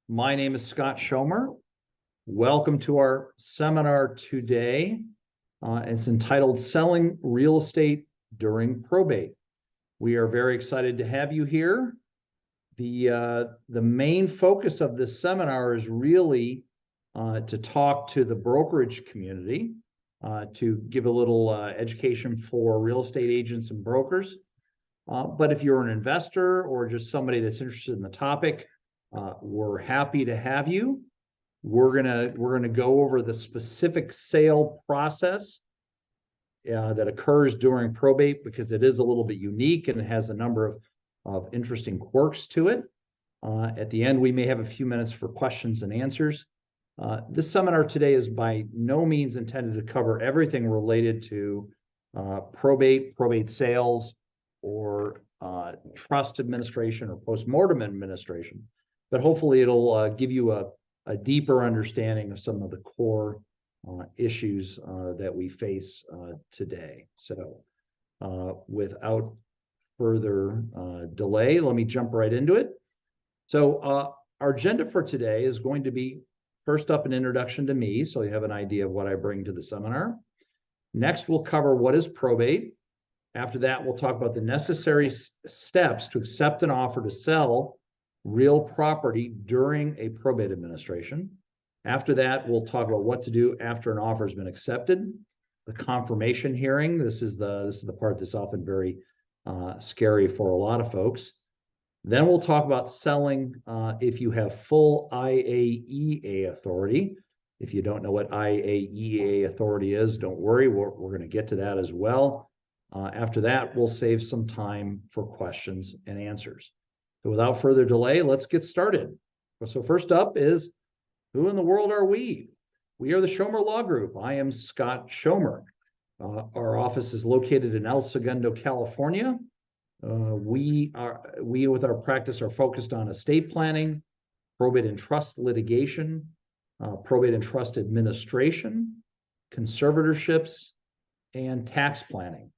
My name is Scott Schomer. Welcome to our seminar today. It's entitled Selling Real Estate During Probate. We are very excited to have you here. The main focus of this seminar is really to talk to the brokerage community, to give a little education for real estate agents and brokers. But if you're an investor or just somebody that's interested in the topic, we're happy to have you. We're gonna go over the specific sale process that occurs during probate, because it is a little bit unique and it has a number of interesting quirks to it. At the end, we may have a few minutes for questions and answers. This seminar today is by no means intended to cover everything related to probate sales, or trust administration or postmortem administration. But hopefully it'll give you a deeper understanding of some of the core issues that we face today. So without further delay, let me jump right into it. So our agenda for today is going to be, first up, an introduction to me, so you have an idea of what I bring to the seminar. Next, we'll cover what is probate. After that, we'll talk about the necessary steps to accept an offer to sell real property during a probate administration. After that, we'll talk about what to do after an offer has been accepted. The confirmation hearing, this is the part that's often very scary for a lot of folks. Then we'll talk about selling if you have full IAEA authority. If you don't know what IAEA authority is, don't worry, we're going to get to that as well. After that, we'll save some time for questions and answers. So without further delay, let's get started. So first up is, who in the world are we? We are the Schomer Law Group. I am Scott Schomer. Our office is located in El Segundo, California. We with our practice are focused on estate planning, probate and trust litigation, probate and trust administration, conservatorships, and tax planning.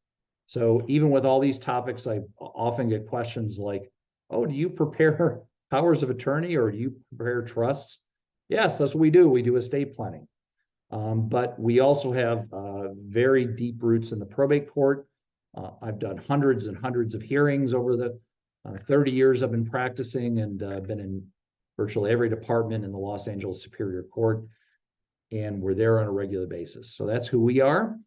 So even with all these topics, I often get questions like, oh, do you prepare powers of attorney or do you prepare trusts? Yes, that's what we do. We do estate planning. But we also have very deep roots in the probate court. I've done hundreds and hundreds of hearings over the 30 years I've been practicing, and been in virtually every department in the Los Angeles Superior Court, and we're there on a regular basis. So that's who we are.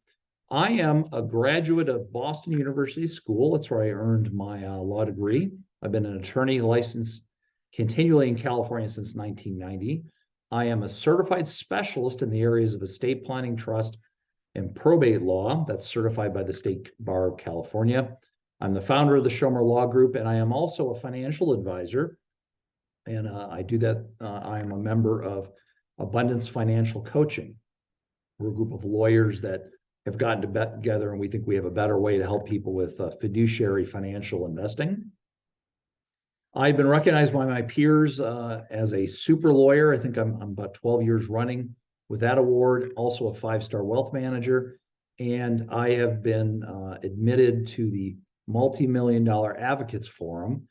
I am a graduate of Boston University School. That's where I earned my law degree. I've been an attorney licensed continually in California since 1990. I am a certified specialist in the areas of estate planning, trust, and probate law. That's certified by the State Bar of California. I'm the founder of the Schomer Law Group, and I am also a financial advisor. And I do that. I am a member of Abundance Financial Coaching. We're a group of lawyers that have gotten together, and we think we have a better way to help people with fiduciary financial investing. I've been recognized by my peers as a super lawyer. I think I'm about 12 years running with that award, also a 5-star wealth manager. And I have been admitted to the Multi-Million-Dollar Advocates Forum.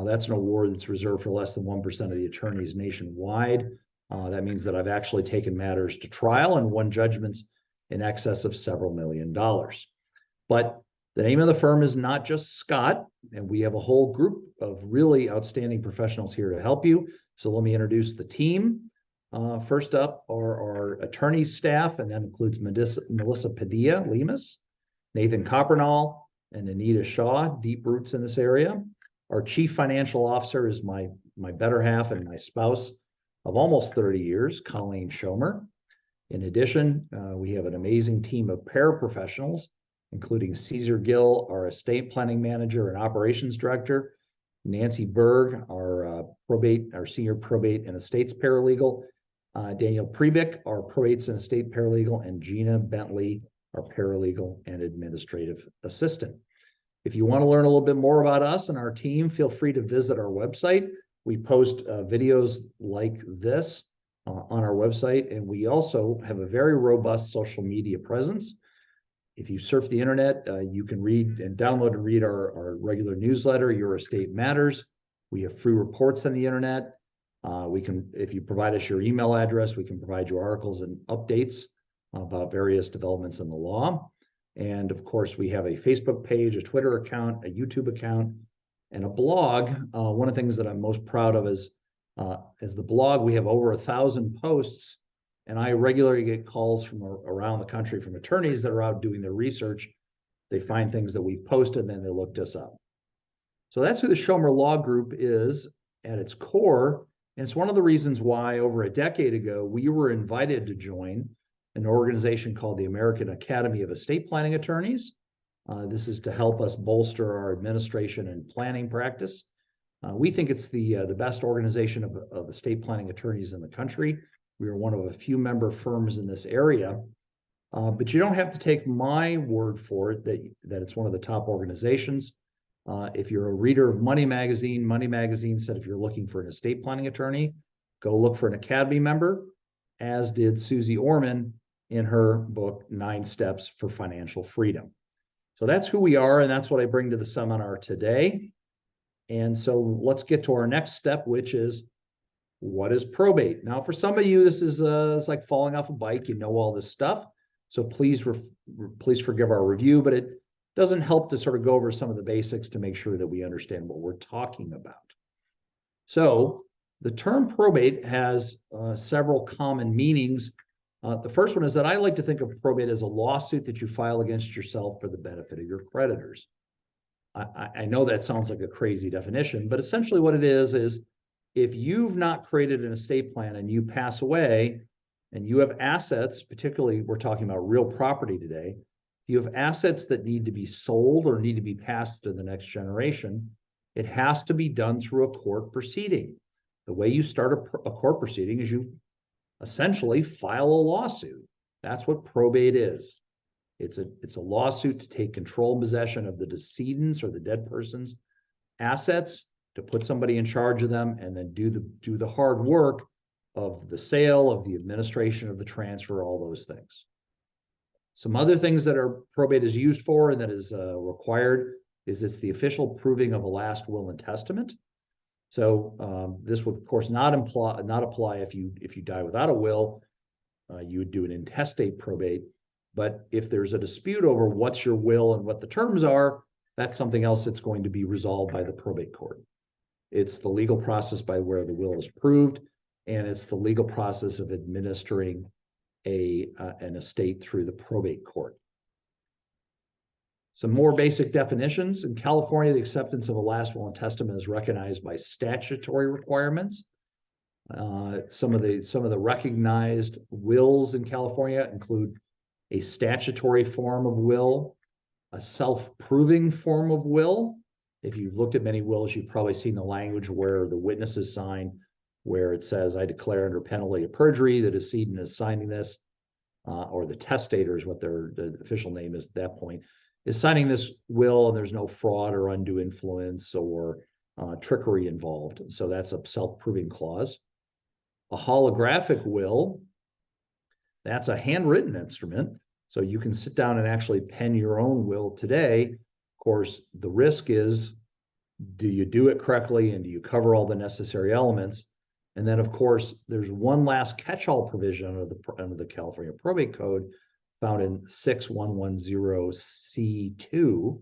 That's an award that's reserved for less than 1% of the attorneys nationwide. That means that I've actually taken matters to trial and won judgments in excess of several $1 million. But the name of the firm is not just Scott, and we have a whole group of really outstanding professionals here to help you. So let me introduce the team. First up are our attorney staff, and that includes Melissa Padilla-Lemus, Nathan Coppernall, and Anita Shaw, deep roots in this area. Our chief financial officer is my better half and my spouse of almost 30 years, Colleen Schomer. In addition, we have an amazing team of paraprofessionals, including Caesar Gill, our estate planning manager and operations director, Nancy Berg, our senior probate and estates paralegal, Daniel Prebick, our probates and estate paralegal, and Gina Bentley, our paralegal and administrative assistant. If you want to learn a little bit more about us and our team, feel free to visit our website. We post videos like this on our website, and we also have a very robust social media presence. If you surf the internet, you can read and download and read our regular newsletter, Your Estate Matters. We have free reports on the internet. If you provide us your email address, we can provide you articles and updates about various developments in the law. And of course, we have a Facebook page, a Twitter account, a YouTube account, and a blog. One of the things that I'm most proud of is the blog. We have over 1,000 posts, and I regularly get calls from around the country from attorneys that are out doing their research. They find things that we've posted, and then they looked us up. So that's who the Schomer Law Group is at its core. And it's one of the reasons why over a decade ago, we were invited to join an organization called the American Academy of Estate Planning Attorneys. This is to help us bolster our administration and planning practice. We think it's the best organization of estate planning attorneys in the country. We are one of a few member firms in this area. But you don't have to take my word for it that it's one of the top organizations. If you're a reader of Money Magazine said if you're looking for an estate planning attorney, go look for an Academy member, as did Susie Orman in her book, 9 Steps for Financial Freedom. So that's who we are, and that's what I bring to the seminar today. And so let's get to our next step, which is, what is probate? Now, for some of you, this is it's like falling off a bike. You know all this stuff. So please forgive our review, but it doesn't help to sort of go over some of the basics to make sure that we understand what we're talking about. So the term probate has several common meanings. The first one is that I like to think of probate as a lawsuit that you file against yourself for the benefit of your creditors. I know that sounds like a crazy definition, but essentially what it is if you've not created an estate plan and you pass away and you have assets, particularly we're talking about real property today, you have assets that need to be sold or need to be passed to the next generation, it has to be done through a court proceeding. The way you start a court proceeding is you essentially file a lawsuit. That's what probate is. It's a lawsuit to take control and possession of the decedent's or the dead person's assets, to put somebody in charge of them, and then do the hard work of the sale, of the administration of the transfer, all those things. Some other things that probate is used for and that is required is it's the official proving of a last will and testament. So this would, of course, not apply if you die without a will. You would do an intestate probate. But if there's a dispute over what's your will and what the terms are, that's something else that's going to be resolved by the probate court. It's the legal process by where the will is proved, and it's the legal process of administering an estate through the probate court. Some more basic definitions. In California, the acceptance of a last will and testament is recognized by statutory requirements. Some of the recognized wills in California include a statutory form of will, a self-proving form of will. If you've looked at many wills, you've probably seen the language where the witnesses sign, where it says, I declare under penalty of perjury, the decedent is signing this, or the testator is what the official name is at that point, is signing this will, and there's no fraud or undue influence or trickery involved. So that's a self-proving clause. A holographic will, that's a handwritten instrument. So you can sit down and actually pen your own will today. Of course, the risk is, do you do it correctly and do you cover all the necessary elements? And then, of course, there's one last catch-all provision under the California Probate Code found in 6110C2,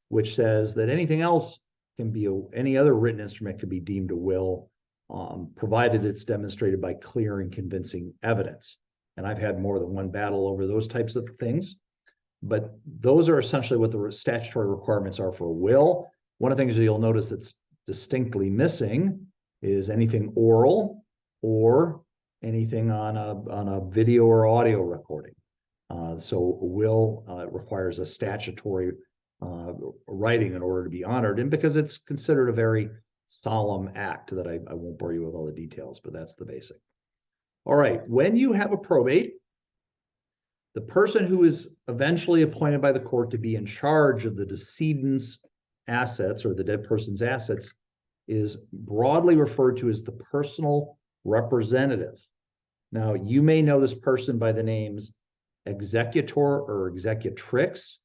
which says that anything else can be, any other written instrument can be deemed a will, provided it's demonstrated by clear and convincing evidence. And I've had more than one battle over those types of things. But those are essentially what the statutory requirements are for a will. One of the things that you'll notice that's distinctly missing is anything oral or anything on a video or audio recording. So a will requires a statutory writing in order to be honored, and because it's considered a very solemn act that I won't bore you with all the details, but that's the basic. All right, when you have a probate, the person who is eventually appointed by the court to be in charge of the decedent's assets or the dead person's assets is broadly referred to as the personal representative. Now, you may know this person by the names executor or executrix.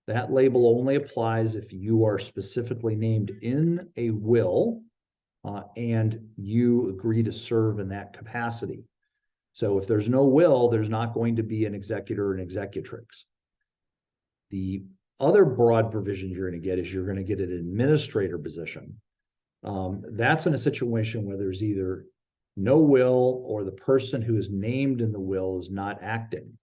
That label only applies if you are specifically named in a will. and you agree to serve in that capacity. So if there's no will, there's not going to be an executor and executrix. The other broad provision you're going to get is you're going to get an administrator position. That's in a situation where there's either no will or the person who is named in the will is not acting.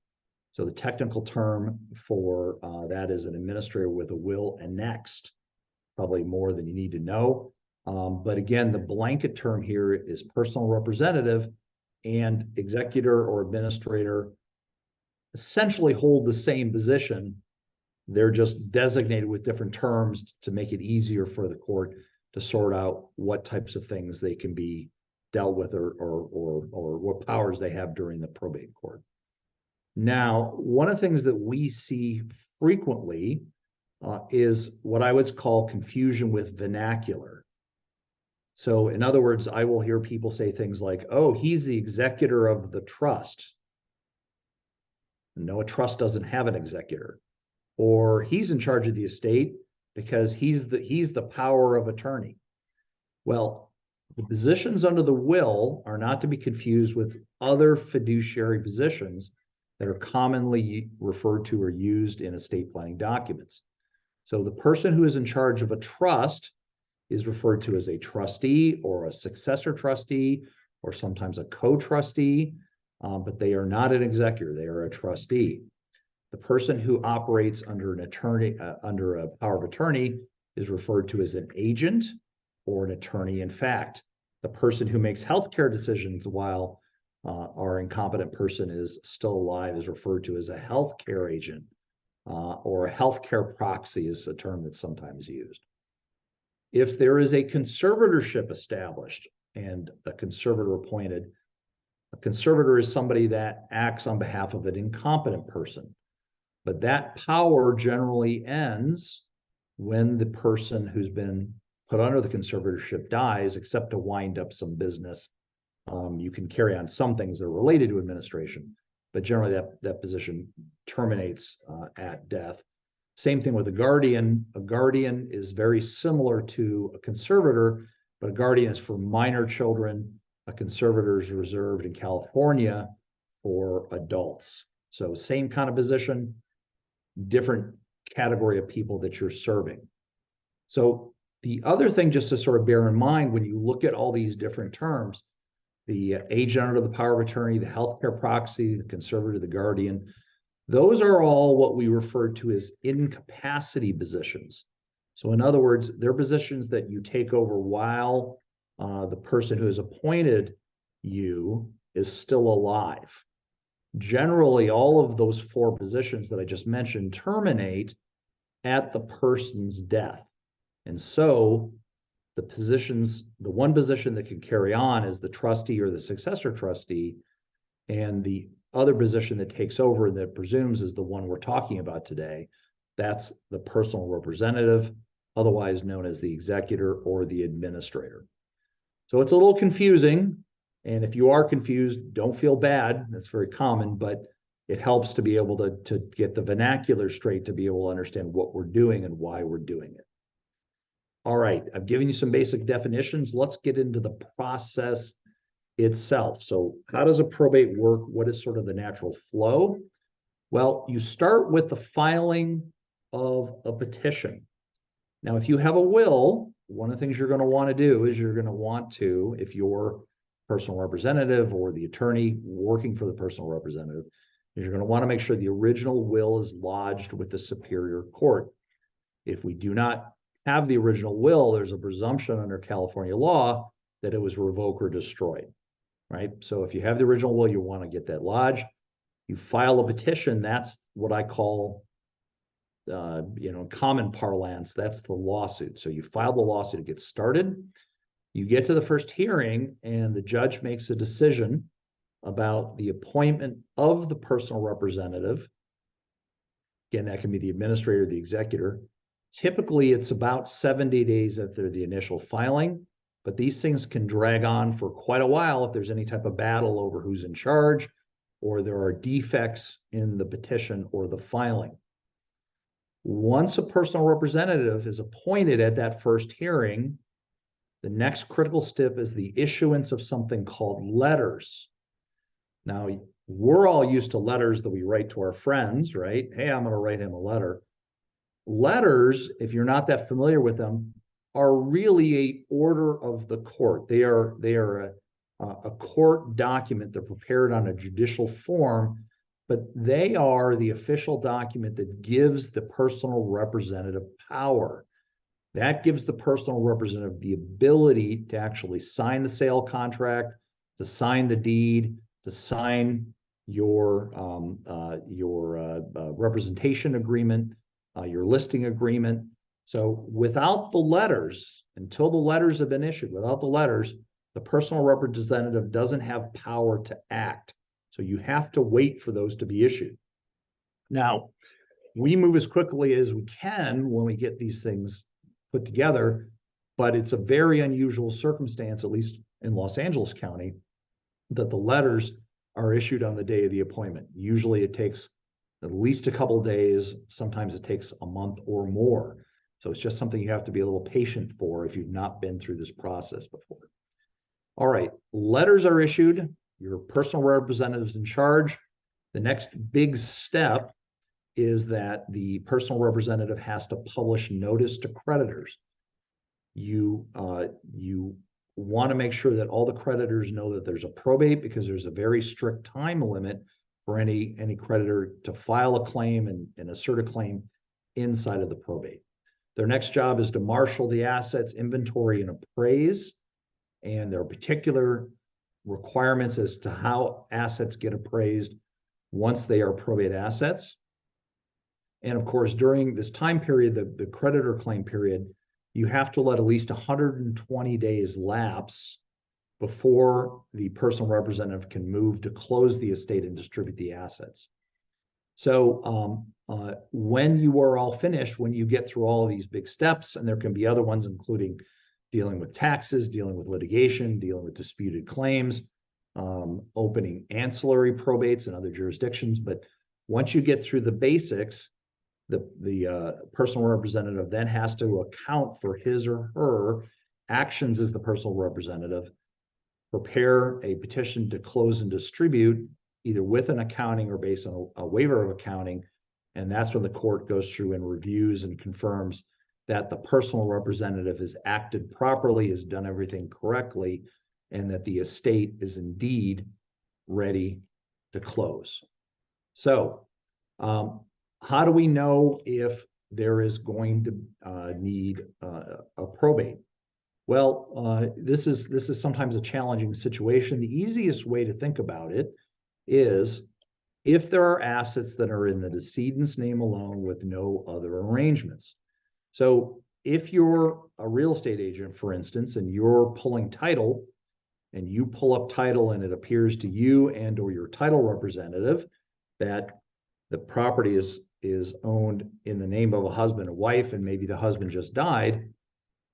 So the technical term for that is an administrator with a will annexed, probably more than you need to know. But again, the blanket term here is personal representative, and executor or administrator essentially hold the same position. They're just designated with different terms to make it easier for the court to sort out what types of things they can be dealt with or what powers they have during the probate court. Now, one of the things that we see frequently is what I would call confusion with vernacular. So in other words, I will hear people say things like, oh, he's the executor of the trust. No, a trust doesn't have an executor. Or he's in charge of the estate because he's the power of attorney. Well, the positions under the will are not to be confused with other fiduciary positions that are commonly referred to or used in estate planning documents. So the person who is in charge of a trust is referred to as a trustee or a successor trustee or sometimes a co-trustee, but they are not an executor, they are a trustee. The person who operates under an attorney, under a power of attorney is referred to as an agent or an attorney in fact. The person who makes healthcare decisions while our incompetent person is still alive is referred to as a healthcare agent, or a healthcare proxy is a term that's sometimes used. If there is a conservatorship established and a conservator appointed, a conservator is somebody that acts on behalf of an incompetent person. But that power generally ends when the person who's been put under the conservatorship dies, except to wind up some business. You can carry on some things that are related to administration, but generally that position terminates at death. Same thing with a guardian. A guardian is very similar to a conservator, but a guardian is for minor children. A conservator is reserved in California for adults. So same kind of position, different category of people that you're serving. So the other thing just to sort of bear in mind when you look at all these different terms, the agent under the power of attorney, the healthcare proxy, the conservator, the guardian, those are all what we refer to as incapacity positions. So in other words, they're positions that you take over while the person who has appointed you is still alive. Generally, all of those four positions that I just mentioned terminate at the person's death. And so the one position that can carry on is the trustee or the successor trustee, and the other position that takes over that presumes is the one we're talking about today. That's the personal representative, otherwise known as the executor or the administrator. So it's a little confusing. And if you are confused, don't feel bad. That's very common, but it helps to be able to get the vernacular straight to be able to understand what we're doing and why we're doing it. All right, I've given you some basic definitions. Let's get into the process itself. So how does a probate work? What is sort of the natural flow? Well, you start with the filing of a petition. Now, if you have a will, one of the things you're going to want to do is you're going to want to, if you're personal representative or the attorney working for the personal representative, is you're going to want to make sure the original will is lodged with the superior court. If we do not have the original will, there's a presumption under California law that it was revoked or destroyed, right? So if you have the original will, you want to get that lodged. You file a petition. That's what I call, common parlance, that's the lawsuit. So you file the lawsuit, it gets started. You get to the first hearing and the judge makes a decision about the appointment of the personal representative. Again, that can be the administrator, the executor. Typically, it's about 70 days after the initial filing, but these things can drag on for quite a while if there's any type of battle over who's in charge, or there are defects in the petition or the filing. Once a personal representative is appointed at that first hearing, The next critical step is the issuance of something called letters. Now, we're all used to letters that we write to our friends, right? Hey, I'm going to write him a letter. Letters, if you're not that familiar with them, are really a order of the court. They are a court document. They're prepared on a judicial form, but they are the official document that gives the personal representative power. That gives the personal representative the ability to actually sign the sale contract, to sign the deed, to sign your representation agreement, your listing agreement. So without the letters, until the letters have been issued, without the letters, the personal representative doesn't have power to act. So you have to wait for those to be issued. Now, we move as quickly as we can when we get these things put together, but it's a very unusual circumstance, at least in Los Angeles County, that the letters are issued on the day of the appointment. Usually it takes at least a couple of days. Sometimes it takes a month or more. So it's just something you have to be a little patient for if you've not been through this process before. All right, letters are issued. Your personal representative's in charge. The next big step is that the personal representative has to publish notice to creditors. You want to make sure that all the creditors know that there's a probate, because there's a very strict time limit for any creditor to file a claim and assert a claim inside of the probate. Their next job is to marshal the assets, inventory, and appraise. And there are particular requirements as to how assets get appraised once they are probate assets. And of course, during this time period, the creditor claim period, you have to let at least 120 days lapse before the personal representative can move to close the estate and distribute the assets. So when you are all finished, when you get through all of these big steps, and there can be other ones, including dealing with taxes, dealing with litigation, dealing with disputed claims, opening ancillary probates in other jurisdictions. But once you get through the basics, the personal representative then has to account for his or her actions as the personal representative, prepare a petition to close and distribute, either with an accounting or based on a waiver of accounting. And that's when the court goes through and reviews and confirms that the personal representative has acted properly, has done everything correctly, and that the estate is indeed ready to close. So, how do we know if there is going to need a probate? Well, this is sometimes a challenging situation. The easiest way to think about it is if there are assets that are in the decedent's name alone with no other arrangements. So if you're a real estate agent, for instance, and you're pulling title, and you pull up title and it appears to you and or your title representative that the property is owned in the name of a husband and wife, and maybe the husband just died,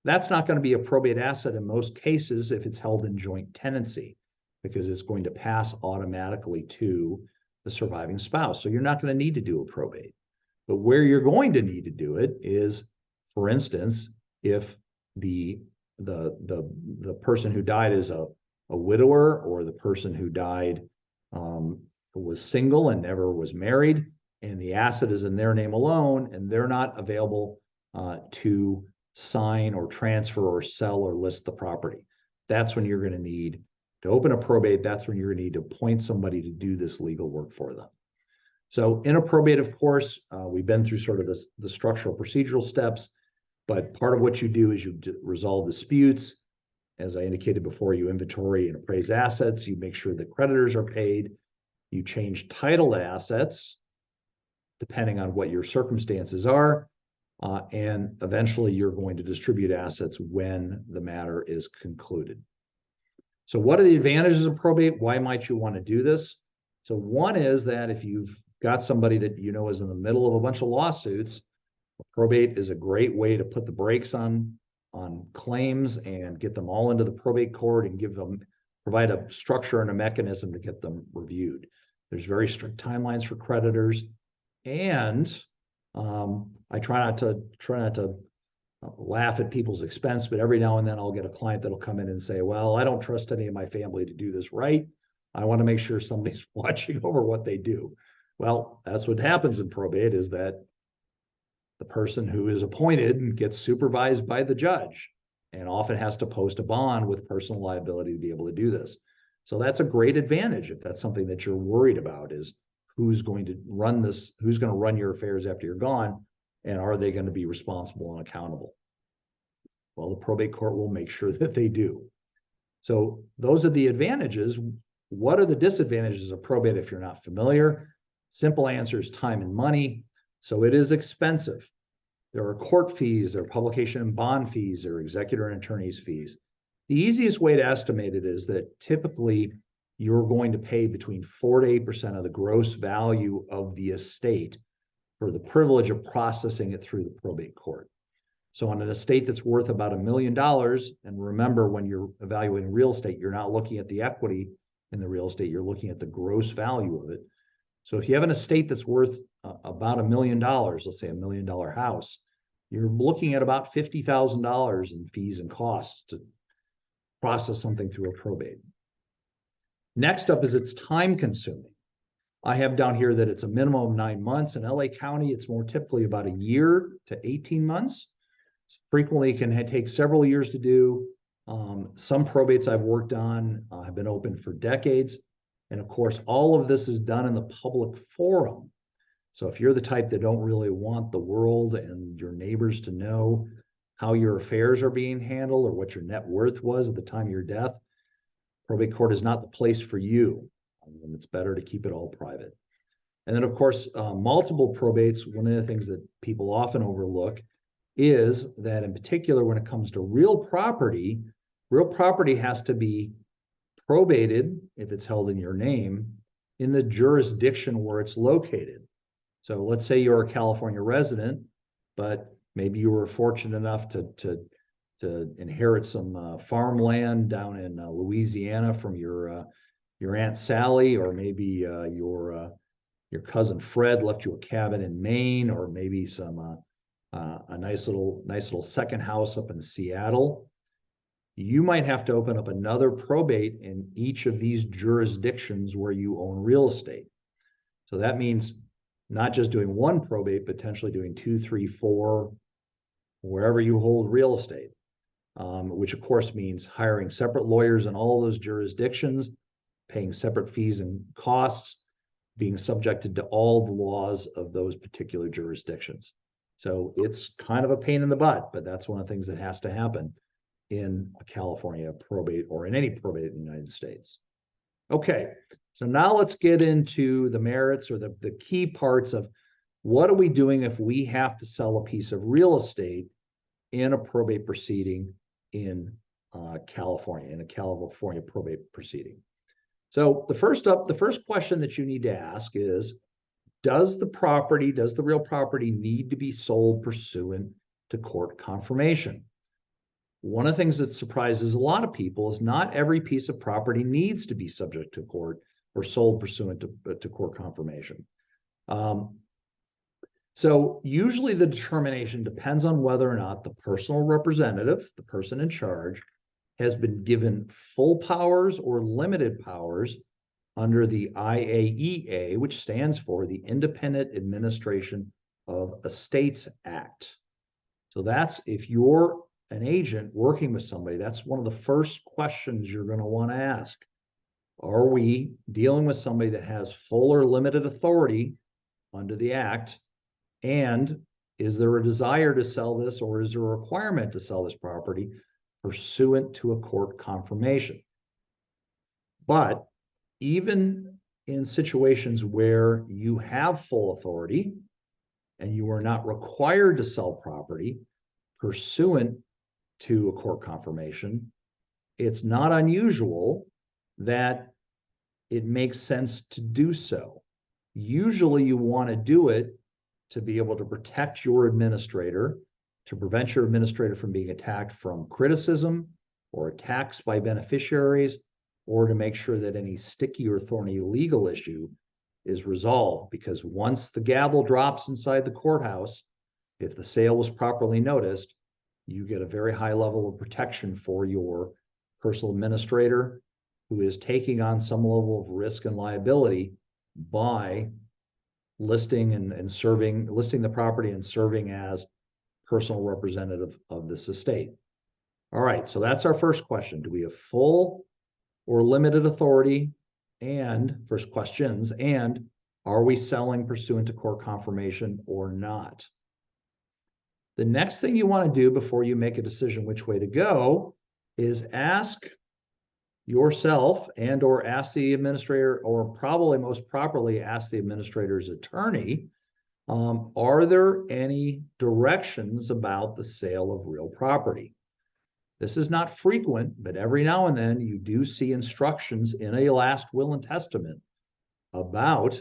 that's not going to be a probate asset in most cases if it's held in joint tenancy, because it's going to pass automatically to the surviving spouse. So you're not going to need to do a probate. But where you're going to need to do it is, for instance, if the person who died is a widower, or the person who died was single and never was married, and the asset is in their name alone, and they're not available to sign or transfer or sell or list the property. That's when you're going to need to open a probate. That's when you're going to need to appoint somebody to do this legal work for them. So in a probate, of course, we've been through sort of the structural procedural steps, but part of what you do is you resolve disputes. As I indicated before, you inventory and appraise assets. You make sure that creditors are paid. You change title to assets, depending on what your circumstances are. And eventually you're going to distribute assets when the matter is concluded. So what are the advantages of probate? Why might you want to do this? So one is that if you've got somebody that you know is in the middle of a bunch of lawsuits, probate is a great way to put the brakes on claims and get them all into the probate court and provide a structure and a mechanism to get them reviewed. There's very strict timelines for creditors, and I try not to laugh at people's expense, but every now and then I'll get a client that'll come in and say, well, I don't trust any of my family to do this right. I want to make sure somebody's watching over what they do. Well, that's what happens in probate, is that the person who is appointed gets supervised by the judge and often has to post a bond with personal liability to be able to do this. So that's a great advantage if that's something that you're worried about, is who's going to run this, who's going to run your affairs after you're gone, and are they going to be responsible and accountable? Well, the probate court will make sure that they do. So those are the advantages. What are the disadvantages of probate if you're not familiar? Simple answer is time and money. So it is expensive. There are court fees, there are publication and bond fees, there are executor and attorney's fees. The easiest way to estimate it is that typically you're going to pay between 4 to 8% of the gross value of the estate for the privilege of processing it through the probate court. So on an estate that's worth about $1 million, and remember, when you're evaluating real estate, you're not looking at the equity in the real estate, you're looking at the gross value of it. So if you have an estate that's worth about $1 million, let's say $1 million house, you're looking at about $50,000 in fees and costs to process something through a probate. Next up is it's time consuming. I have down here that it's a minimum of 9 months. In LA County, it's more typically about a year to 18 months. Frequently can take several years to do. Some probates I've worked on have been open for decades. And of course, all of this is done in the public forum. So if you're the type that don't really want the world and your neighbors to know how your affairs are being handled or what your net worth was at the time of your death, probate court is not the place for you. And it's better to keep it all private. And then of course, multiple probates, one of the things that people often overlook is that in particular, when it comes to real property has to be probated, if it's held in your name, in the jurisdiction where it's located. So let's say you're a California resident, but maybe you were fortunate enough to inherit some farmland down in Louisiana from your Aunt Sally, or maybe your cousin Fred left you a cabin in Maine, or maybe some a nice little second house up in Seattle. You might have to open up another probate in each of these jurisdictions where you own real estate. So that means not just doing one probate, potentially doing 2, 3, 4, wherever you hold real estate, which of course means hiring separate lawyers in all those jurisdictions, paying separate fees and costs, being subjected to all the laws of those particular jurisdictions. So it's kind of a pain in the butt, but that's one of the things that has to happen in a California probate or in any probate in the United States. Okay, so now let's get into the merits, or the key parts of what are we doing if we have to sell a piece of real estate in a probate proceeding in California, in a California probate proceeding. So the first question that you need to ask is, does the real property need to be sold pursuant to court confirmation? One of the things that surprises a lot of people is not every piece of property needs to be subject to court or sold pursuant to court confirmation. So usually the determination depends on whether or not the personal representative, the person in charge, has been given full powers or limited powers under the IAEA, which stands for the Independent Administration of Estates Act. So that's, if you're an agent working with somebody, that's one of the first questions you're going to want to ask. Are we dealing with somebody that has full or limited authority under the act? And is there a desire to sell this, or is there a requirement to sell this property pursuant to a court confirmation? But even in situations where you have full authority and you are not required to sell property pursuant to a court confirmation, it's not unusual that it makes sense to do so. Usually you want to do it to be able to protect your administrator, to prevent your administrator from being attacked from criticism or attacks by beneficiaries, or to make sure that any sticky or thorny legal issue is resolved. Because once the gavel drops inside the courthouse, if the sale was properly noticed, you get a very high level of protection for your personal administrator, who is taking on some level of risk and liability by listing and serving, listing the property and serving as personal representative of this estate. All right, so that's our first question. Do we have full or limited authority? And first questions, and are we selling pursuant to court confirmation or not? The next thing you want to do before you make a decision which way to go is ask yourself and or ask the administrator, or probably most properly ask the administrator's attorney, are there any directions about the sale of real property? This is not frequent, but every now and then you do see instructions in a last will and testament about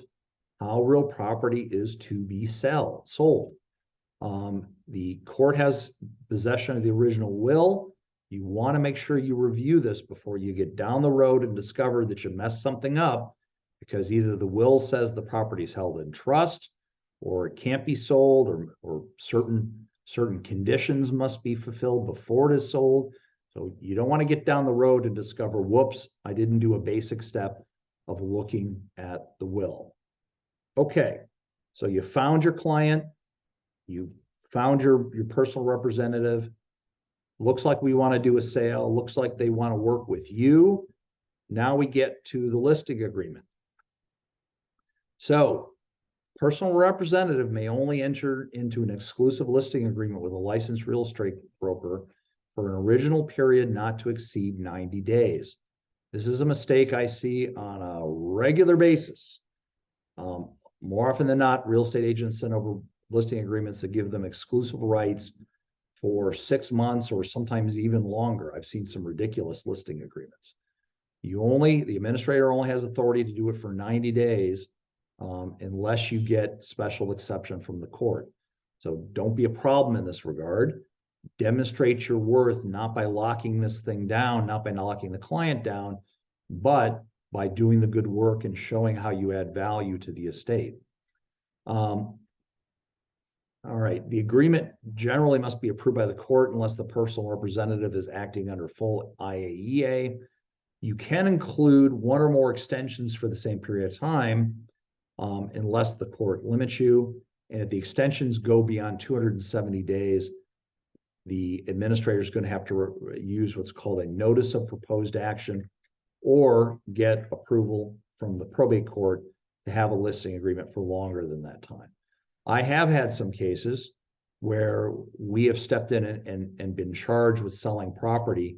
how real property is to be sold. The court has possession of the original will. You want to make sure you review this before you get down the road and discover that you messed something up, because either the will says the property is held in trust, or it can't be sold, or certain conditions must be fulfilled before it is sold. So you don't want to get down the road and discover, whoops, I didn't do a basic step of looking at the will. Okay, so you found your client, you found your personal representative. Looks like we want to do a sale. Looks like they want to work with you. Now we get to the listing agreement. So, personal representative may only enter into an exclusive listing agreement with a licensed real estate broker for an original period not to exceed 90 days. This is a mistake I see on a regular basis. More often than not, real estate agents send over listing agreements that give them exclusive rights for 6 months or sometimes even longer. I've seen some ridiculous listing agreements. The administrator only has authority to do it for 90 days unless you get special exception from the court. So don't be a problem in this regard. Demonstrate your worth not by locking this thing down, not by locking the client down, but by doing the good work and showing how you add value to the estate. All right, the agreement generally must be approved by the court unless the personal representative is acting under full IAEA. You can include one or more extensions for the same period of time unless the court limits you. And if the extensions go beyond 270 days, the administrator is going to have to use what's called a notice of proposed action or get approval from the probate court to have a listing agreement for longer than that time. I have had some cases where we have stepped in and been charged with selling property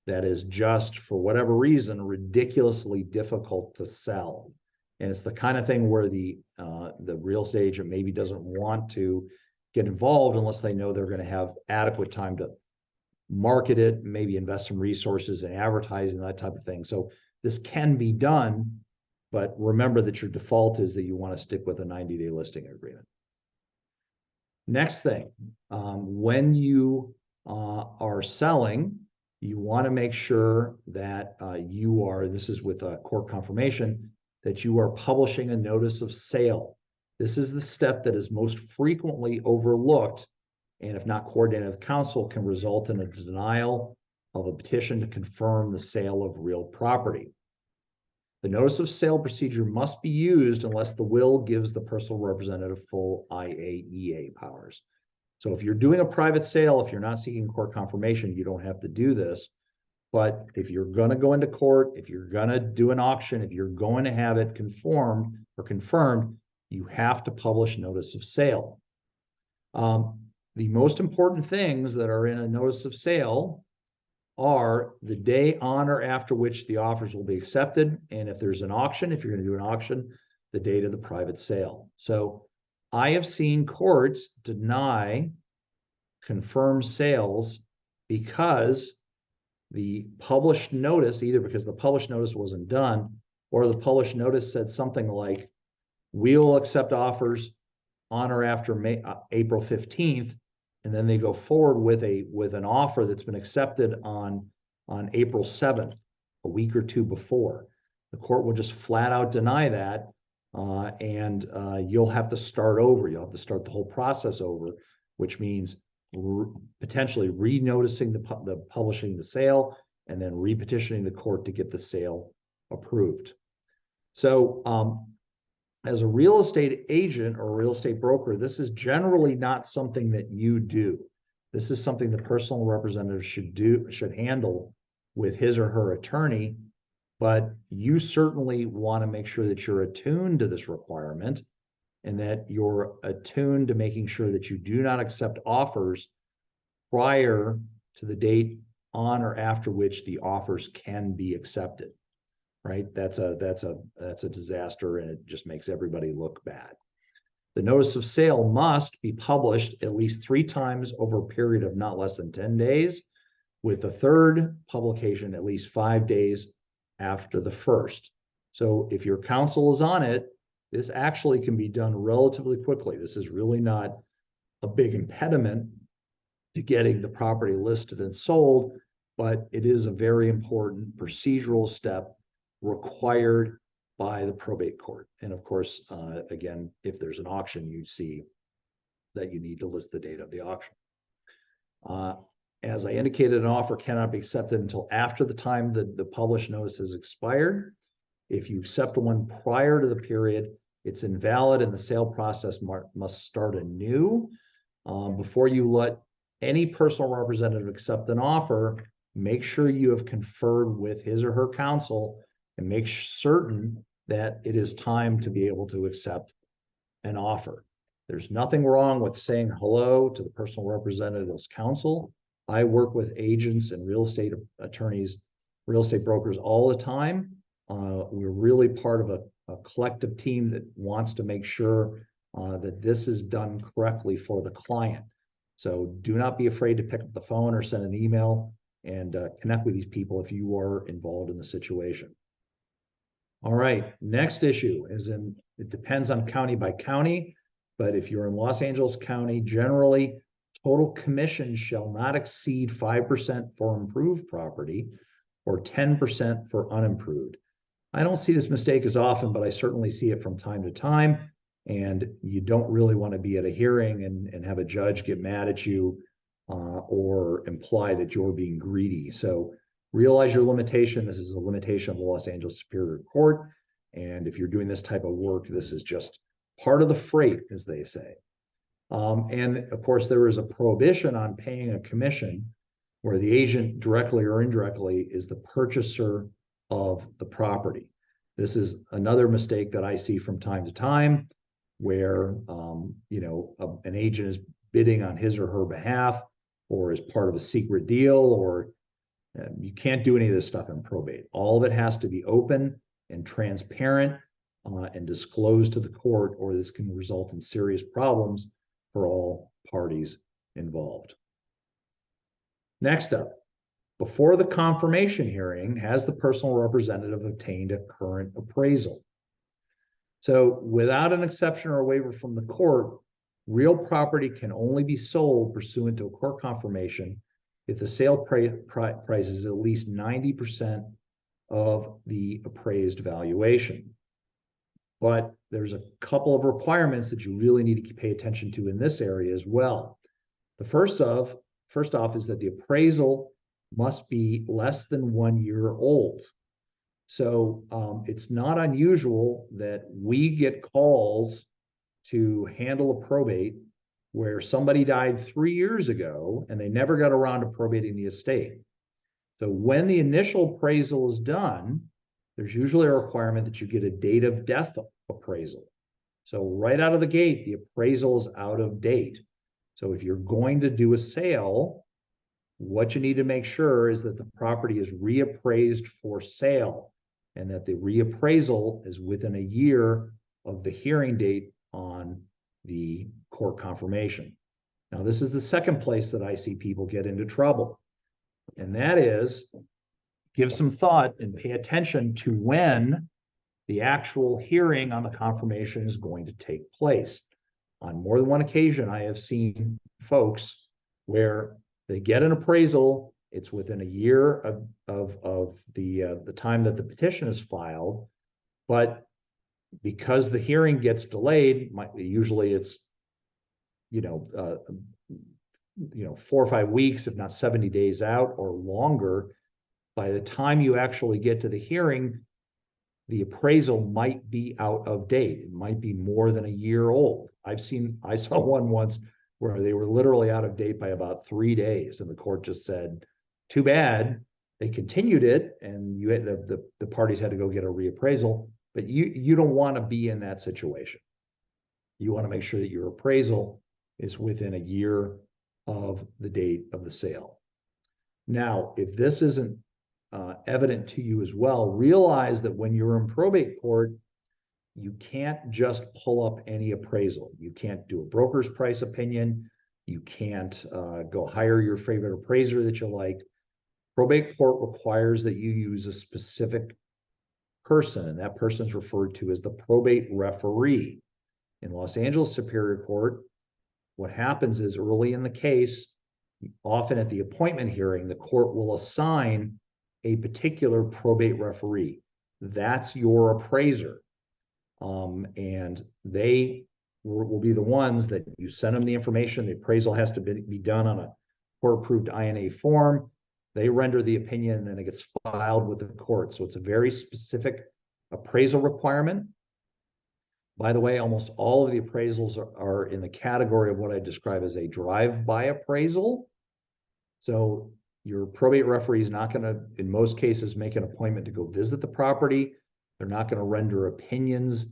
that is just, for whatever reason, ridiculously difficult to sell. And it's the kind of thing where the real estate agent maybe doesn't want to get involved unless they know they're going to have adequate time to market it, maybe invest some resources in advertising, that type of thing. So this can be done, but remember that your default is that you want to stick with a 90-day listing agreement. Next thing, when you are selling, you want to make sure that this is with a court confirmation, that you are publishing a notice of sale. This is the step that is most frequently overlooked, and if not coordinated with counsel, can result in a denial of a petition to confirm the sale of real property. The notice of sale procedure must be used unless the will gives the personal representative full IAEA powers. So if you're doing a private sale, if you're not seeking court confirmation, you don't have to do this. But if you're going to go into court, if you're going to do an auction, if you're going to have it conformed or confirmed, you have to publish notice of sale. The most important things that are in a notice of sale are the day on or after which the offers will be accepted. And if there's an auction, if you're going to do an auction, the date of the private sale. So I have seen courts deny confirmed sales because the published notice, either because the published notice wasn't done or the published notice said something like, we will accept offers on or after April 15th. And then they go forward with an offer that's been accepted on April 7th, a week or two before. The court will just flat out deny that, and you'll have to start over. You'll have to start the whole process over, which means potentially re-noticing the publishing the sale, and then re-petitioning the court to get the sale approved. So as a real estate agent or a real estate broker, this is generally not something that you do. This is something the personal representative should handle with his or her attorney, but you certainly want to make sure that you're attuned to this requirement and that you're attuned to making sure that you do not accept offers prior to the date on or after which the offers can be accepted. Right? That's a disaster, and it just makes everybody look bad. The notice of sale must be published at least 3 times over a period of not less than 10 days, with the third publication at least 5 days after the first. So if your counsel is on it, this actually can be done relatively quickly. This is really not a big impediment to getting the property listed and sold, but it is a very important procedural step required by the probate court. And of course, again, if there's an auction, you see that you need to list the date of the auction. As I indicated, an offer cannot be accepted until after the time that the published notice has expired. If you accept the one prior to the period, it's invalid and the sale process must start anew. Before you let any personal representative accept an offer, make sure you have conferred with his or her counsel and make certain that it is time to be able to accept an offer. There's nothing wrong with saying hello to the personal representative's counsel. I work with agents and real estate attorneys, real estate brokers all the time. We're really part of a collective team that wants to make sure that this is done correctly for the client. So do not be afraid to pick up the phone or send an email and connect with these people if you are involved in the situation. All right, next issue is it depends on county by county, but if you're in Los Angeles County, generally total commission shall not exceed 5% for improved property or 10% for unimproved. I don't see this mistake as often, but I certainly see it from time to time. And you don't really want to be at a hearing and have a judge get mad at you or imply that you're being greedy. So realize your limitation. This is a limitation of the Los Angeles Superior Court. And if you're doing this type of work, this is just part of the freight, as they say. And of course, there is a prohibition on paying a commission where the agent directly or indirectly is the purchaser of the property. This is another mistake that I see from time to time where an agent is bidding on his or her behalf or as part of a secret deal, or you can't do any of this stuff in probate. All of it has to be open and transparent and disclosed to the court, or this can result in serious problems for all parties involved. Next up, before the confirmation hearing, has the personal representative obtained a current appraisal? So without an exception or a waiver from the court, real property can only be sold pursuant to a court confirmation if the sale price is at least 90% of the appraised valuation. But there's a couple of requirements that you really need to pay attention to in this area as well. The first off is that the appraisal must be less than 1 year old. So it's not unusual that we get calls to handle a probate where somebody died 3 years ago and they never got around to probating the estate. So when the initial appraisal is done, there's usually a requirement that you get a date of death appraisal. So right out of the gate, the appraisal is out of date. So if you're going to do a sale, what you need to make sure is that the property is reappraised for sale and that the reappraisal is within a year of the hearing date on the court confirmation. Now, this is the second place that I see people get into trouble, and that is give some thought and pay attention to when the actual hearing on the confirmation is going to take place. On more than one occasion, I have seen folks where they get an appraisal, it's within a year of the time that the petition is filed, but because the hearing gets delayed, usually it's 4 or 5 weeks, if not 70 days out or longer, by the time you actually get to the hearing, the appraisal might be out of date. It might be more than a year old. I saw one once where they were literally out of date by about 3 days, and the court just said, too bad. They continued it, and the parties had to go get a reappraisal. But you don't want to be in that situation. You want to make sure that your appraisal is within a year of the date of the sale. Now, if this isn't evident to you as well, realize that when you're in probate court, you can't just pull up any appraisal. You can't do a broker's price opinion. You can't go hire your favorite appraiser that you like. Probate court requires that you use a specific person, and that person is referred to as the probate referee. In Los Angeles Superior Court, what happens is early in the case, often at the appointment hearing, the court will assign a particular probate referee. That's your appraiser. And they will be the ones that you send them the information. The appraisal has to be done on a court-approved INA form. They render the opinion, and then it gets filed with the court. So it's a very specific appraisal requirement. By the way, almost all of the appraisals are in the category of what I describe as a drive-by appraisal. So your probate referee is not going to, in most cases, make an appointment to go visit the property. They're not going to render opinions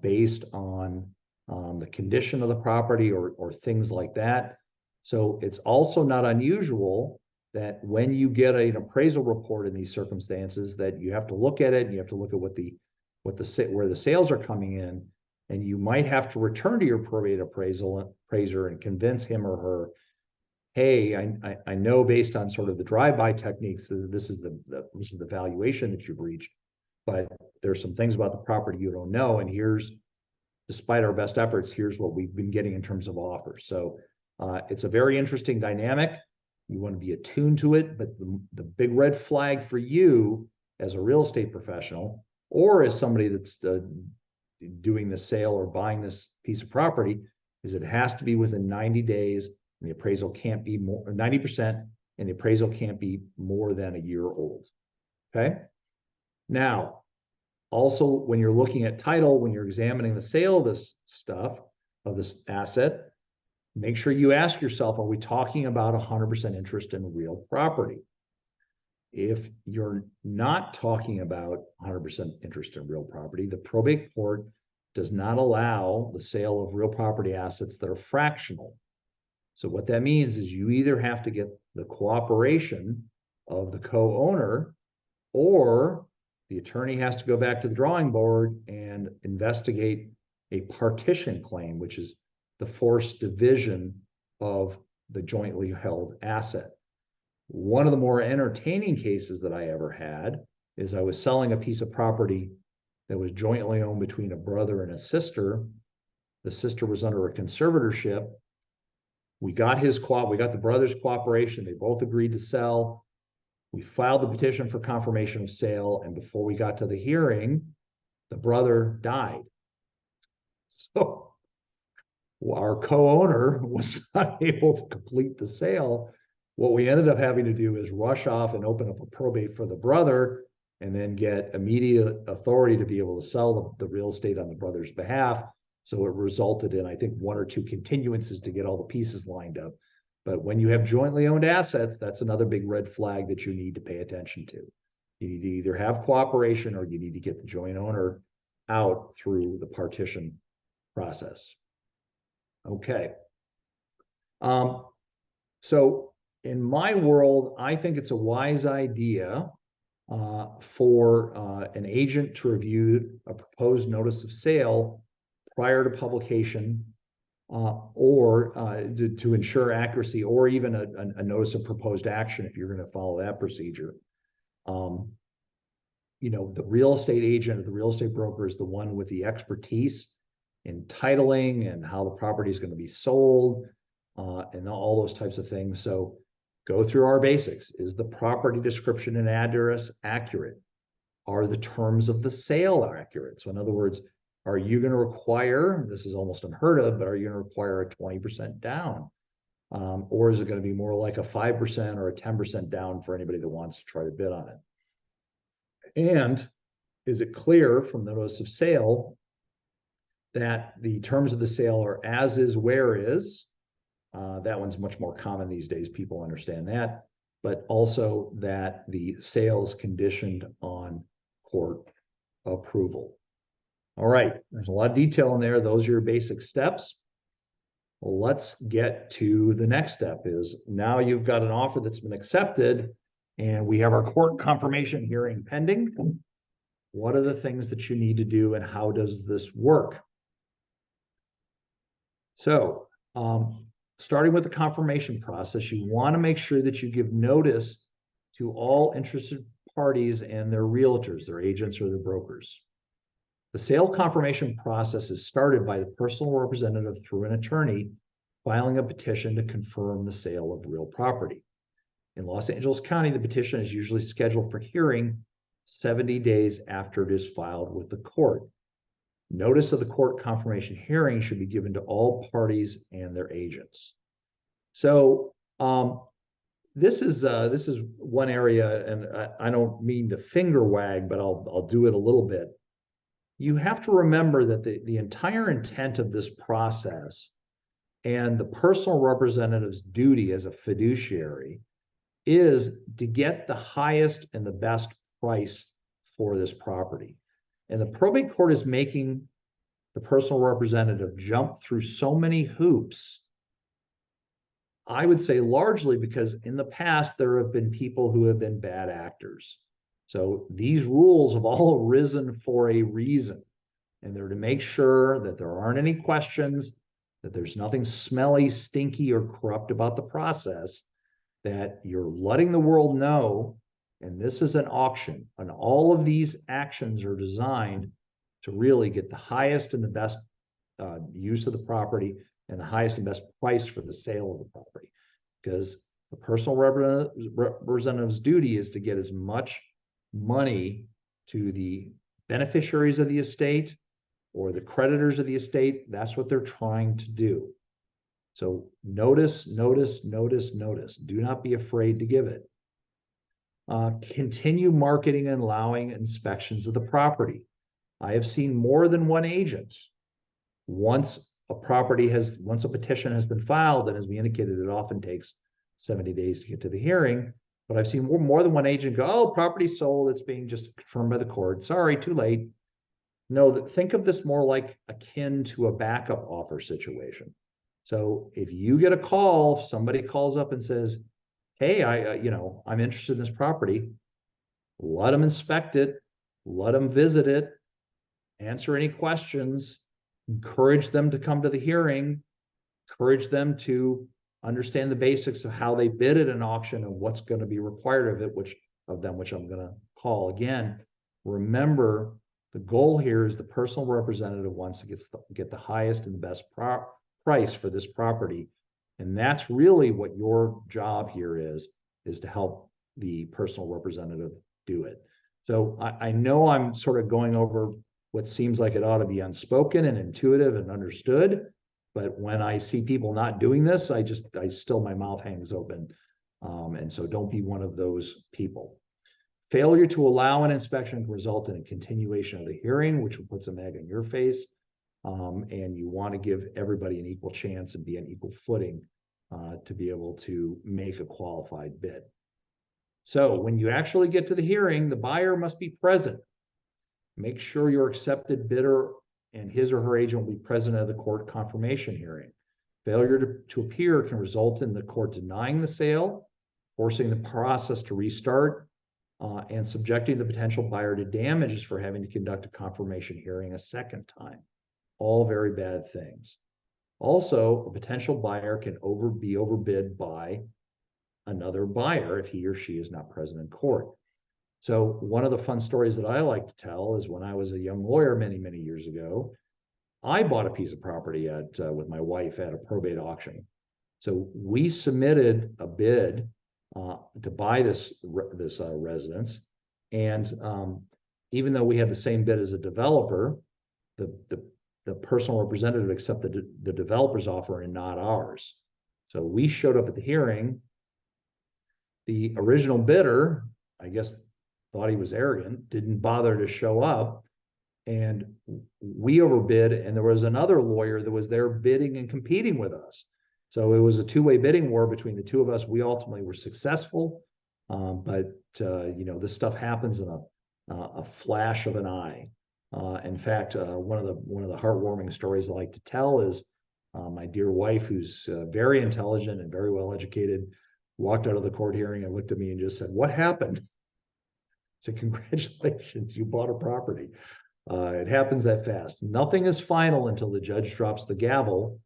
based on the condition of the property or things like that. So it's also not unusual that when you get an appraisal report in these circumstances, that you have to look at it and you have to look at where the sales are coming in, and you might have to return to your probate appraiser and convince him or her, hey, I know based on sort of the drive-by techniques, this is the valuation that you've reached, but there's some things about the property you don't know, and despite our best efforts, here's what we've been getting in terms of offers. So it's a very interesting dynamic. You want to be attuned to it, but the big red flag for you as a real estate professional, or as somebody that's doing the sale or buying this piece of property, is it has to be within 90 days, and the appraisal can't be more 90%, and the appraisal can't be more than a year old. Okay. Now, also, when you're looking at title, when you're examining the sale of this stuff, of this asset, make sure you ask yourself, are we talking about 100% interest in real property? If you're not talking about 100% interest in real property, the probate court does not allow the sale of real property assets that are fractional. So what that means is you either have to get the cooperation of the co-owner, or the attorney has to go back to the drawing board and investigate a partition claim, which is the forced division of the jointly held asset. One of the more entertaining cases that I ever had is I was selling a piece of property that was jointly owned between a brother and a sister. The sister was under a conservatorship. We got the brother's cooperation. They both agreed to sell. We filed the petition for confirmation of sale, and before we got to the hearing, the brother died. So our co-owner was not able to complete the sale. What we ended up having to do is rush off and open up a probate for the brother, and then get immediate authority to be able to sell the real estate on the brother's behalf. So it resulted in, I think, 1 or 2 continuances to get all the pieces lined up. But when you have jointly owned assets, that's another big red flag that you need to pay attention to. You need to either have cooperation, or you need to get the joint owner out through the partition process. Okay. So in my world, I think it's a wise idea for an agent to review a proposed notice of sale prior to publication, or to ensure accuracy, or even a notice of proposed action if you're going to follow that procedure. The real estate agent or the real estate broker is the one with the expertise in titling and how the property is going to be sold, and all those types of things. So go through our basics. Is the property description and address accurate? Are the terms of the sale accurate? So in other words, are you going to require, this is almost unheard of, but are you going to require a 20% down Or is it going to be more like a 5% or a 10% down for anybody that wants to try to bid on it? And is it clear from the notice of sale that the terms of the sale are as is, where is? That one's much more common these days. People understand that, but also that the sale is conditioned on court approval. All right, there's a lot of detail in there. Those are your basic steps. Well, let's get to the next step. Is now you've got an offer that's been accepted and we have our court confirmation hearing pending. What are the things that you need to do and how does this work? So, starting with the confirmation process, you want to make sure that you give notice to all interested parties and their realtors, their agents or their brokers. The sale confirmation process is started by the personal representative through an attorney filing a petition to confirm the sale of real property. In Los Angeles County, the petition is usually scheduled for hearing 70 days after it is filed with the court. Notice of the court confirmation hearing should be given to all parties and their agents. So this is one area, and I don't mean to finger wag, but I'll do it a little bit. You have to remember that the entire intent of this process and the personal representative's duty as a fiduciary is to get the highest and the best price for this property. And the probate court is making the personal representative jump through so many hoops, I would say largely because in the past, there have been people who have been bad actors. So these rules have all arisen for a reason, and they're to make sure that there aren't any questions, that there's nothing smelly, stinky, or corrupt about the process, that you're letting the world know, and this is an auction, and all of these actions are designed to really get the highest and the best use of the property and the highest and best price for the sale of the property. Because the personal representative's duty is to get as much money to the beneficiaries of the estate or the creditors of the estate. That's what they're trying to do. So notice, notice, notice, notice. Do not be afraid to give it. Continue marketing and allowing inspections of the property. I have seen more than one agent. Once a petition has been filed, and as we indicated, it often takes 70 days to get to the hearing. But I've seen more than one agent go, oh, property sold, it's being just confirmed by the court. Sorry, too late. No, think of this more like akin to a backup offer situation. So if you get a call, if somebody calls up and says, hey, I'm interested in this property, let them inspect it, let them visit it, answer any questions, encourage them to come to the hearing, encourage them to understand the basics of how they bid at an auction and what's going to be required of it, which I'm going to call again. Remember, the goal here is the personal representative wants to get the highest and the best price for this property. And that's really what your job here is to help the personal representative do it. So I know I'm sort of going over what seems like it ought to be unspoken and intuitive and understood. But when I see people not doing this, I still, my mouth hangs open. And so don't be one of those people. Failure to allow an inspection can result in a continuation of the hearing, which puts an egg on your face. And you want to give everybody an equal chance and be on equal footing to be able to make a qualified bid. So when you actually get to the hearing, the buyer must be present. Make sure your accepted bidder and his or her agent will be present at the court confirmation hearing. Failure to appear can result in the court denying the sale, forcing the process to restart, and subjecting the potential buyer to damages for having to conduct a confirmation hearing a second time. All very bad things. Also, a potential buyer can be overbid by another buyer if he or she is not present in court. So one of the fun stories that I like to tell is when I was a young lawyer many, many years ago, I bought a piece of property with my wife at a probate auction. So we submitted a bid to buy this residence. And even though we had the same bid as a developer, the personal representative accepted the developer's offer and not ours. So we showed up at the hearing. The original bidder, I guess, thought he was arrogant, didn't bother to show up. And we overbid, and there was another lawyer that was there bidding and competing with us. So it was a two-way bidding war between the two of us. We ultimately were successful, but this stuff happens in a flash of an eye. In fact, one of the heartwarming stories I like to tell is my dear wife, who's very intelligent and very well educated, walked out of the court hearing and looked at me and just said, "What happened?" I said, "Congratulations, you bought a property." It happens that fast. Nothing is final until the judge drops the gavel.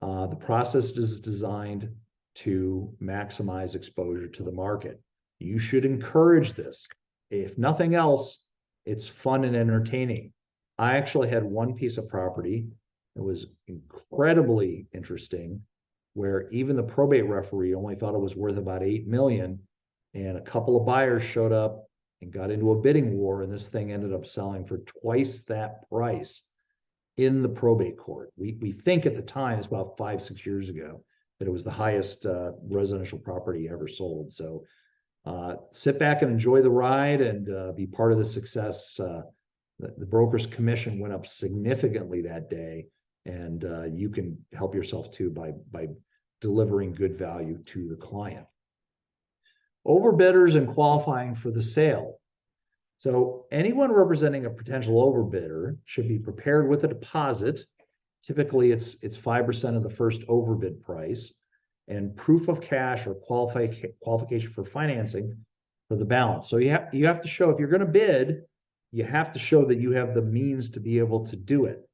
The process is designed to maximize exposure to the market. You should encourage this. If nothing else, it's fun and entertaining. I actually had one piece of property that was incredibly interesting, where even the probate referee only thought it was worth about $8 million, and a couple of buyers showed up and got into a bidding war, and this thing ended up selling for twice that price in the probate court. We think at the time, it's about 5-6 years ago, that it was the highest residential property ever sold. So sit back and enjoy the ride and be part of the success. The broker's commission went up significantly that day, and you can help yourself too by delivering good value to the client. Overbidders and qualifying for the sale. So anyone representing a potential overbidder should be prepared with a deposit. Typically, it's 5% of the first overbid price, and proof of cash or qualification for financing for the balance. So you have to show, if you're going to bid, you have to show that you have the means to be able to do it.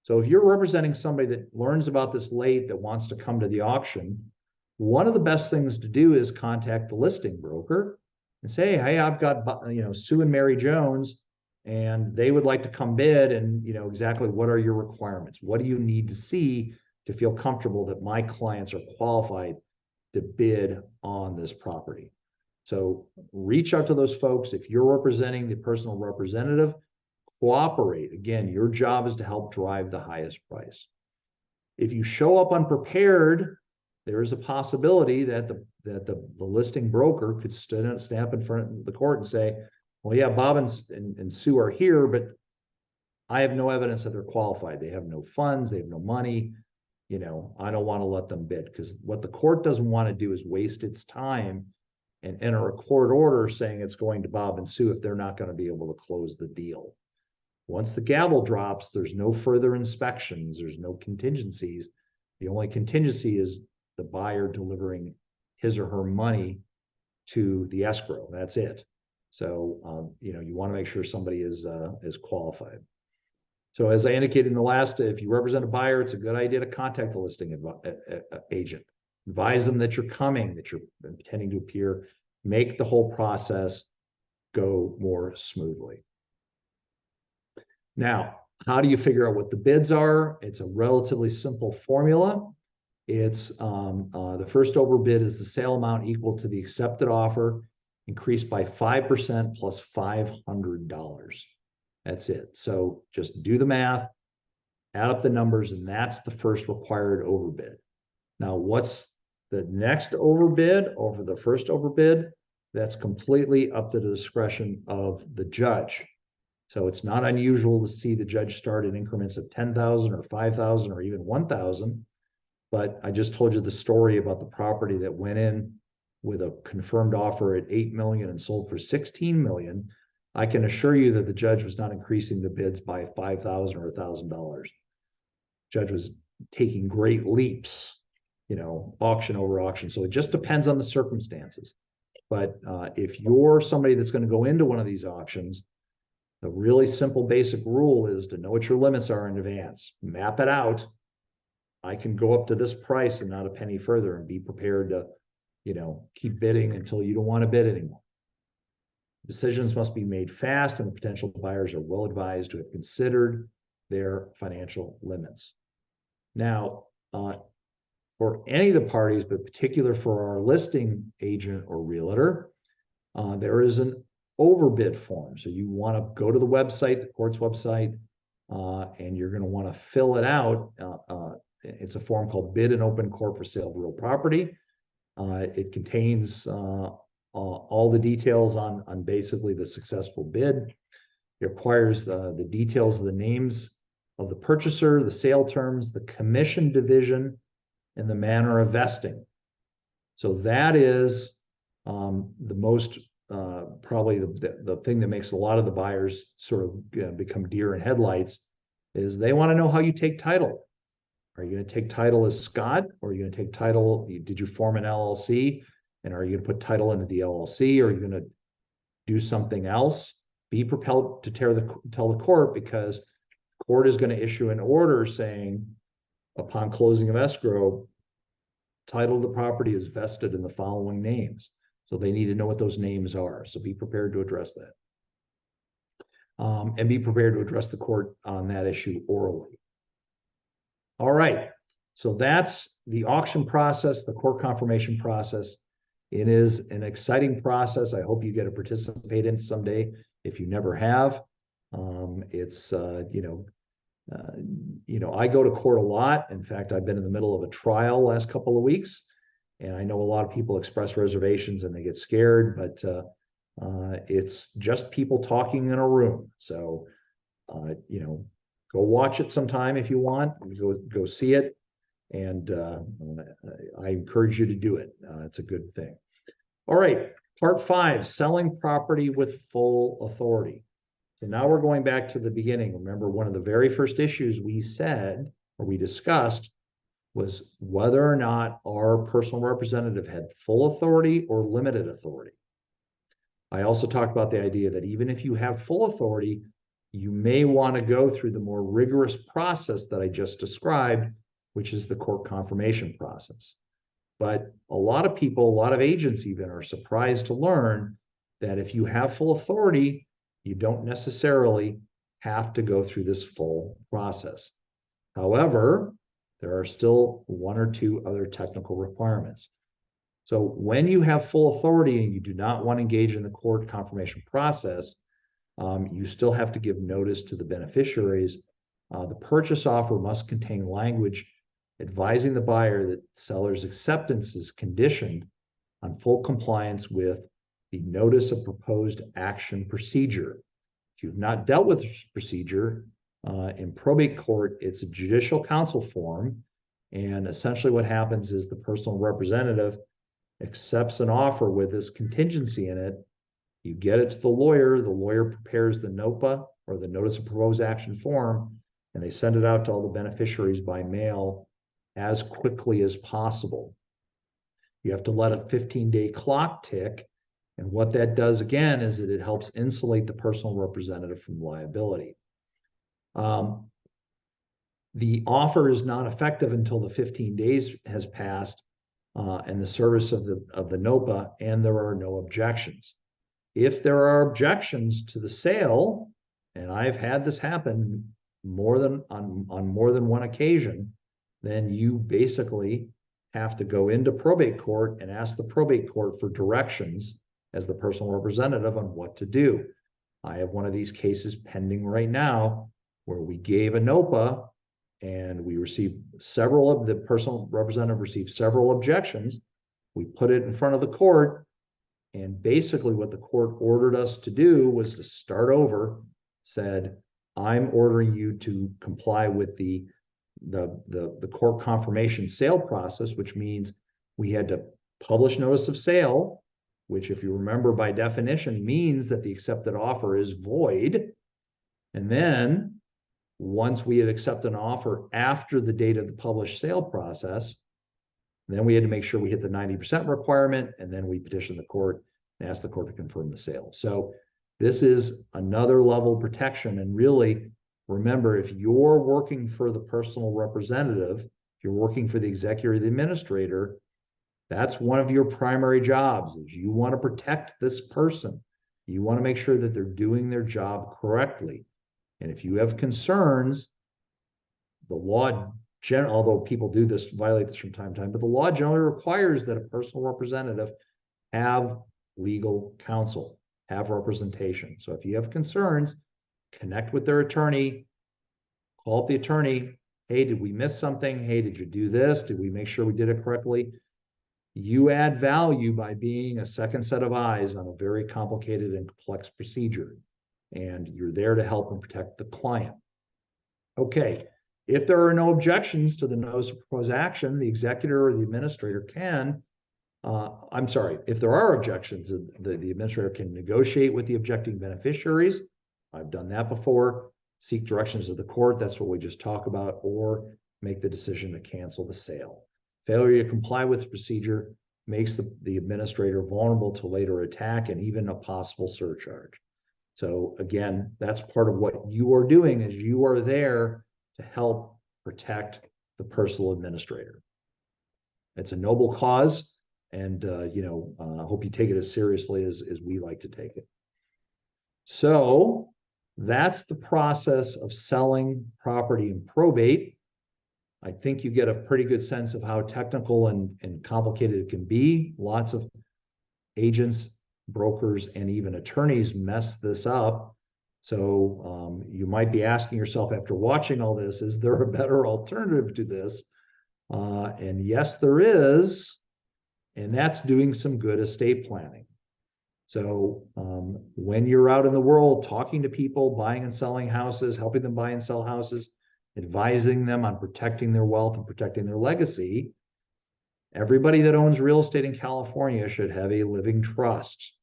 So if you're representing somebody that learns about this late, that wants to come to the auction, one of the best things to do is contact the listing broker and say, "Hey, I've got Sue and Mary Jones, and they would like to come bid, and exactly what are your requirements? What do you need to see to feel comfortable that my clients are qualified to bid on this property?" So reach out to those folks. If you're representing the personal representative, cooperate. Again, your job is to help drive the highest price. If you show up unprepared, there is a possibility that the listing broker could stand up in front of the court and say, "Well, yeah, Bob and Sue are here, but I have no evidence that they're qualified. They have no funds, they have no money. I don't want to let them bid." Because what the court doesn't want to do is waste its time and enter a court order saying it's going to Bob and Sue if they're not going to be able to close the deal. Once the gavel drops, there's no further inspections, there's no contingencies. The only contingency is the buyer delivering his or her money to the escrow. That's it. So you want to make sure somebody is qualified. So as I indicated in the last, if you represent a buyer, it's a good idea to contact the listing agent. Advise them that you're coming, that you're intending to appear. Make the whole process go more smoothly. Now, how do you figure out what the bids are? It's a relatively simple formula. It's the first overbid is the sale amount equal to the accepted offer, increased by 5% plus $500. That's it. So just do the math, add up the numbers, and that's the first required overbid. Now, what's the next overbid over the first overbid? That's completely up to the discretion of the judge. So it's not unusual to see the judge start in increments of 10,000 or 5,000 or even 1,000. But I just told you the story about the property that went in with a confirmed offer at 8 million and sold for 16 million. I can assure you that the judge was not increasing the bids by 5,000 or $1,000. Judge was taking great leaps, auction over auction. So it just depends on the circumstances. But if you're somebody that's going to go into one of these auctions, the really simple basic rule is to know what your limits are in advance. Map it out. I can go up to this price and not a penny further, and be prepared to, keep bidding until you don't want to bid anymore. Decisions must be made fast, and the potential buyers are well advised to have considered their financial limits. Now, for any of the parties, but particular for our listing agent or realtor, there is an overbid form. So you want to go to the website, the court's website, and you're going to want to fill it out. it's a form called Bid in Open Court for Sale of Real Property. It contains all the details on basically the successful bid. It requires the details of the names of the purchaser, the sale terms, the commission division, and the manner of vesting. So that is the most probably the thing that makes a lot of the buyers sort of become deer in headlights is they want to know how you take title. Are you going to take title as Scott, or are you going to take title? Did you form an LLC, and are you going to put title into the LLC, or are you going to do something else? Be prepared to tell the court, because the court is going to issue an order saying, upon closing of escrow, title of the property is vested in the following names. So they need to know what those names are. So be prepared to address that. And be prepared to address the court on that issue orally. All right. So that's the auction process, the court confirmation process. It is an exciting process. I hope you get to participate in it someday if you never have. It's I go to court a lot. In fact, I've been in the middle of a trial last couple of weeks, and I know a lot of people express reservations and they get scared, but it's just people talking in a room. So, go watch it sometime if you want. Go see it, and I encourage you to do it. It's a good thing. All right, part 5: selling property with full authority. So now we're going back to the beginning. Remember, one of the very first issues we discussed was whether or not our personal representative had full authority or limited authority. I also talked about the idea that even if you have full authority, you may want to go through the more rigorous process that I just described, which is the court confirmation process. But a lot of people, a lot of agents even, are surprised to learn that if you have full authority, you don't necessarily have to go through this full process. However, there are still 1 or 2 other technical requirements. So when you have full authority and you do not want to engage in the court confirmation process, you still have to give notice to the beneficiaries. The purchase offer must contain language advising the buyer that seller's acceptance is conditioned on full compliance with the notice of proposed action procedure. If you've not dealt with this procedure, in probate court, it's a judicial counsel form. And essentially what happens is the personal representative accepts an offer with this contingency in it. You get it to the lawyer prepares the NOPA, or the notice of proposed action form, and they send it out to all the beneficiaries by mail as quickly as possible. You have to let a 15-day clock tick. And what that does, again, is that it helps insulate the personal representative from liability. The offer is not effective until the 15 days has passed and the service of the NOPA, and there are no objections. If there are objections to the sale, and I've had this happen on more than one occasion, then you basically have to go into probate court and ask the probate court for directions as the personal representative on what to do. I have one of these cases pending right now where we gave a NOPA and we received the personal representative received several objections. We put it in front of the court, and basically what the court ordered us to do was to start over, said, I'm ordering you to comply with the court confirmation sale process, which means we had to publish notice of sale, which, if you remember, by definition means that the accepted offer is void. And then once we had accepted an offer after the date of the published sale process, then we had to make sure we hit the 90% requirement, and then we petitioned the court and asked the court to confirm the sale. So this is another level of protection. And really, remember, if you're working for the personal representative, if you're working for the executor or the administrator, that's one of your primary jobs, is you want to protect this person. You want to make sure that they're doing their job correctly. And if you have concerns, the law, although people do this, violate this from time to time, but the law generally requires that a personal representative have legal counsel, have representation. So if you have concerns, connect with their attorney, call up the attorney, hey, did we miss something? Hey, did you do this? Did we make sure we did it correctly? You add value by being a second set of eyes on a very complicated and complex procedure, and you're there to help and protect the client. Okay, if there are no objections to the notice of proposed action, the executor or the administrator can, I'm sorry, if there are objections, the administrator can negotiate with the objecting beneficiaries. I've done that before. Seek directions of the court, that's what we just talked about, or make the decision to cancel the sale. Failure to comply with the procedure makes the administrator vulnerable to later attack and even a possible surcharge. So again, that's part of what you are doing, is you are there to help protect the personal administrator. It's a noble cause, and I hope you take it as seriously as we like to take it. So that's the process of selling property in probate. I think you get a pretty good sense of how technical and complicated it can be. Lots of agents, brokers, and even attorneys mess this up. So you might be asking yourself after watching all this, is there a better alternative to this? And yes, there is, and that's doing some good estate planning. So when you're out in the world talking to people, buying and selling houses, helping them buy and sell houses, advising them on protecting their wealth and protecting their legacy, everybody that owns real estate in California should have a living trust.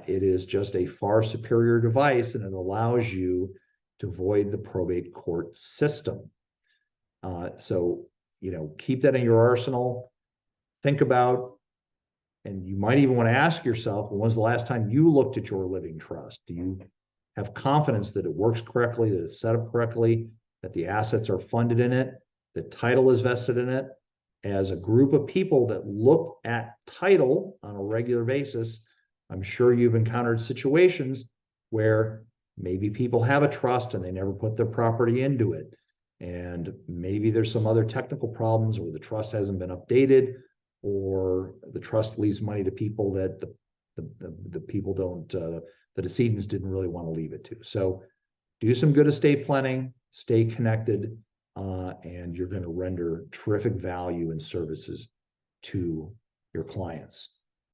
It is just a far superior device, and it allows you to avoid the probate court system. So, keep that in your arsenal. Think about, and you might even want to ask yourself, when was the last time you looked at your living trust? Do you have confidence that it works correctly, that it's set up correctly, that the assets are funded in it, that title is vested in it? As a group of people that look at title on a regular basis, I'm sure you've encountered situations where maybe people have a trust and they never put their property into it. And maybe there's some other technical problems, or the trust hasn't been updated, or the trust leaves money to people that the people don't, the decedents didn't really want to leave it to. So do some good estate planning, stay connected, and you're going to render terrific value and services to your clients.